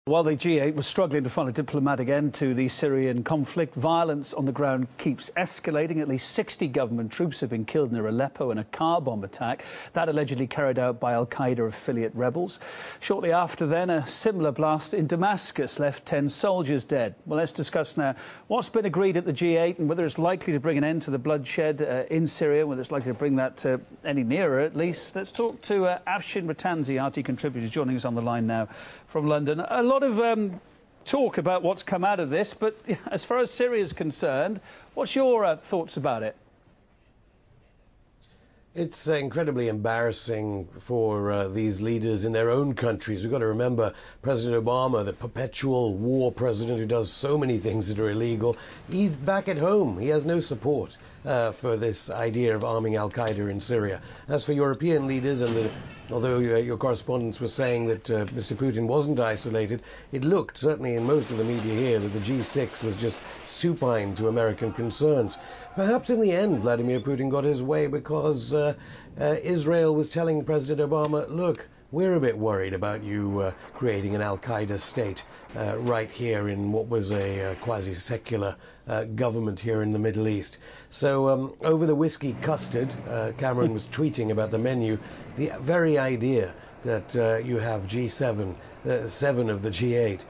While the G8 was struggling to find a diplomatic end to the Syrian conflict, violence on the ground keeps escalating. At least 60 government troops have been killed near Aleppo in a car bomb attack, that allegedly carried out by Al-Qaeda affiliate rebels. Shortly after then, a similar blast in Damascus left 10 soldiers dead. Well, let's discuss now what's been agreed at the G8 and whether it's likely to bring an end to the bloodshed in Syria, whether it's likely to bring that any nearer at least. Let's talk to Afshin Rattanzi, RT contributor, joining us on the line now from London. A lot of talk about what's come out of this, but as far as Syria is concerned, what's your thoughts about it? It's incredibly embarrassing for these leaders in their own countries. We've got to remember President Obama, the perpetual war president who does so many things that are illegal, he's back at home. He has no support for this idea of arming Al-Qaeda in Syria. As for European leaders, and although your correspondents were saying that Mr. Putin wasn't isolated, it looked, certainly in most of the media here, that the G6 was just supine to American concerns. Perhaps in the end, Vladimir Putin got his way because Israel was telling President Obama, look, we're a bit worried about you creating an Al-Qaeda state right here in what was a quasi-secular government here in the Middle East. So over the whiskey custard, Cameron was tweeting about the menu, the very idea that you have G7, 7 of the G8,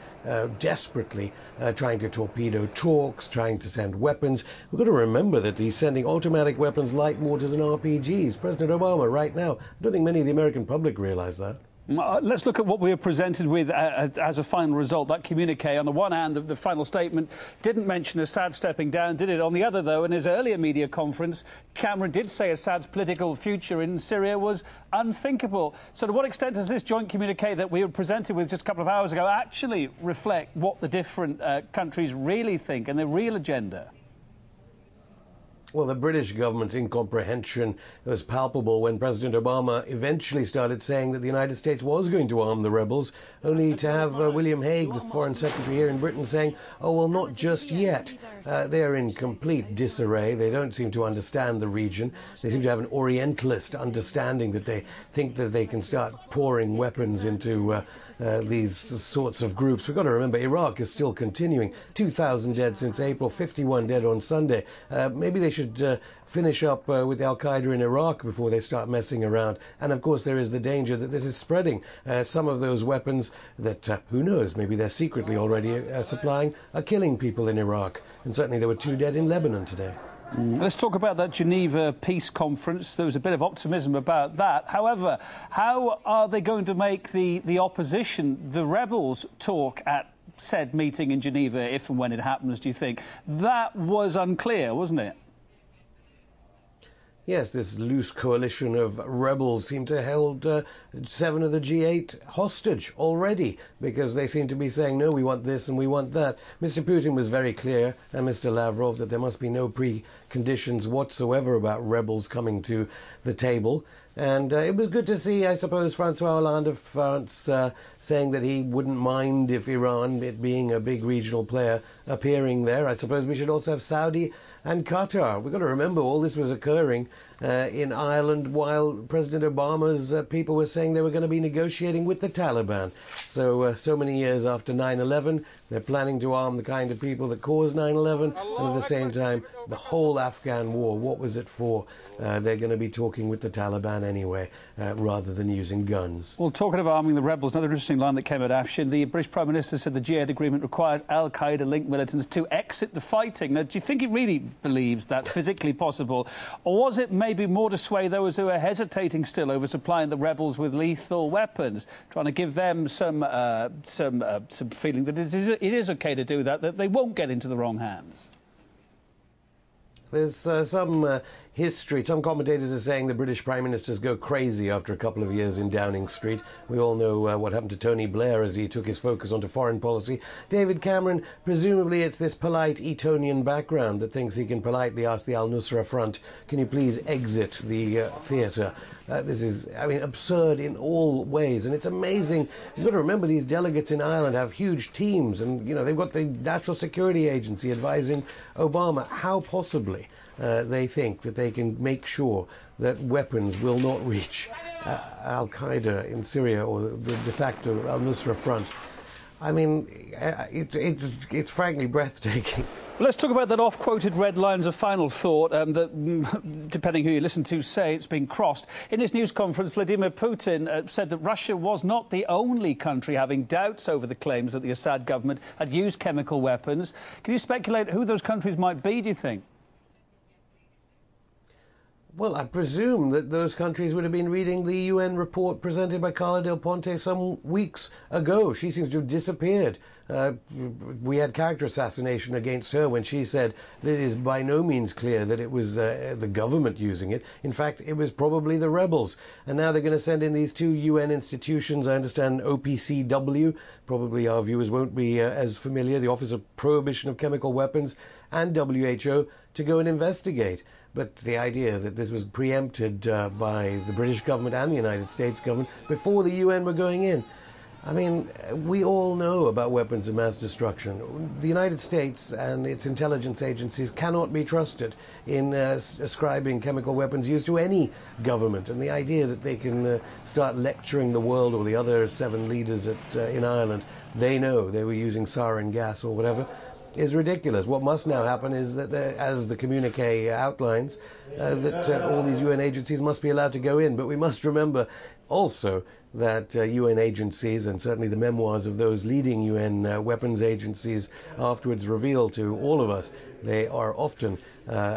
desperately trying to torpedo talks, trying to send weapons. We've got to remember that he's sending automatic weapons, light mortars and RPGs. President Obama right now, I don't think many of the American public realize that. Let's look at what we were presented with as a final result, that communique. On the one hand, the final statement didn't mention Assad stepping down, did it? On the other, though, in his earlier media conference, Cameron did say Assad's political future in Syria was unthinkable. So to what extent does this joint communique that we were presented with just a couple of hours ago actually reflect what the different countries really think and their real agenda? Well, the British government's incomprehension was palpable when President Obama eventually started saying that the United States was going to arm the rebels, only to have William Hague, the Foreign Secretary here in Britain, saying, oh, well, not just yet. They're in complete disarray. They don't seem to understand the region. They seem to have an Orientalist understanding that they think that they can start pouring weapons into these sorts of groups. We've got to remember, Iraq is still continuing. 2,000 dead since April, 51 dead on Sunday. Maybe they should finish up with Al-Qaeda in Iraq before they start messing around. And of course there is the danger that this is spreading. Some of those weapons that, who knows, maybe they're secretly already supplying, are killing people in Iraq. And certainly there were 2 dead in Lebanon today. Let's talk about that Geneva peace conference. There was a bit of optimism about that. However, how are they going to make the opposition, the rebels, talk at said meeting in Geneva, if and when it happens, do you think? That was unclear, wasn't it? Yes, this loose coalition of rebels seem to have held 7 of the G8 hostage already, because they seem to be saying, no, we want this and we want that. Mr. Putin was very clear, and Mr. Lavrov, that there must be no preconditions whatsoever about rebels coming to the table. And it was good to see, I suppose, Francois Hollande of France saying that he wouldn't mind if Iran, it being a big regional player, appearing there. I suppose we should also have Saudi and Qatar. We've got to remember all this was occurring in Ireland while President Obama's people were saying they were going to be negotiating with the Taliban. So, so many years after 9/11, they're planning to arm the kind of people that caused 9/11, and at the same time, the whole Afghan war, what was it for? They're going to be talking with the Taliban anyway, rather than using guns. Well, talking of arming the rebels, another interesting line that came out, Afshin. The British Prime Minister said the G8 agreement requires Al-Qaeda-linked militants to exit the fighting. Now, do you think he really believes that's physically possible? Or was it maybe more to sway those who are hesitating still over supplying the rebels with lethal weapons, trying to give them some feeling that it is OK to do that they won't get into the wrong hands? There's some history. Some commentators are saying the British Prime Ministers go crazy after a couple of years in Downing Street. We all know what happened to Tony Blair as he took his focus onto foreign policy. David Cameron, presumably it's this polite Etonian background that thinks he can politely ask the Al-Nusra Front, can you please exit the theatre? This is, I mean, absurd in all ways, and it's amazing. You've got to remember these delegates in Ireland have huge teams, and, you know, they've got the National Security Agency advising Obama. How possibly they think that they can make sure that weapons will not reach Al-Qaeda in Syria or the de facto Al-Nusra Front? I mean, it's frankly breathtaking. Let's talk about that oft-quoted red line as a final thought that, depending who you listen to, say it's been crossed. In his news conference, Vladimir Putin said that Russia was not the only country having doubts over the claims that the Assad government had used chemical weapons. Can you speculate who those countries might be, do you think? Well, I presume that those countries would have been reading the UN report presented by Carla Del Ponte some weeks ago. She seems to have disappeared. We had character assassination against her when she said that it is by no means clear that it was the government using it. In fact, it was probably the rebels. And now they're going to send in these two UN institutions. I understand OPCW, probably our viewers won't be as familiar, the Office of Prohibition of Chemical Weapons, and WHO to go and investigate. But the idea that this was preempted by the British government and the United States government before the UN were going in. I mean, we all know about weapons of mass destruction. The United States and its intelligence agencies cannot be trusted in ascribing chemical weapons use to any government. And the idea that they can start lecturing the world or the other 7 leaders in Ireland, they know they were using sarin gas or whatever, is ridiculous. What must now happen is that, as the communique outlines, that all these UN agencies must be allowed to go in. But we must remember also that UN agencies, and certainly the memoirs of those leading UN weapons agencies afterwards reveal to all of us, they are often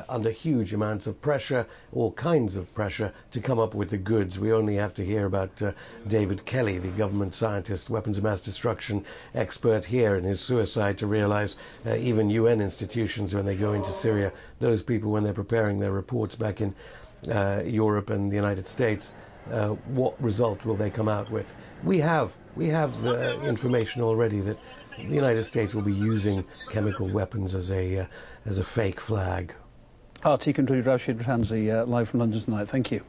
under huge amounts of pressure, all kinds of pressure, to come up with the goods. We only have to hear about David Kelly, the government scientist, weapons of mass destruction expert here, and his suicide to realize even UN institutions, when they go into Syria, those people, when they're preparing their reports back in Europe and the United States, what result will they come out with? We have information already that the United States will be using chemical weapons as a fake flag. RT contributor Rashid Ratanzi, live from London tonight. Thank you.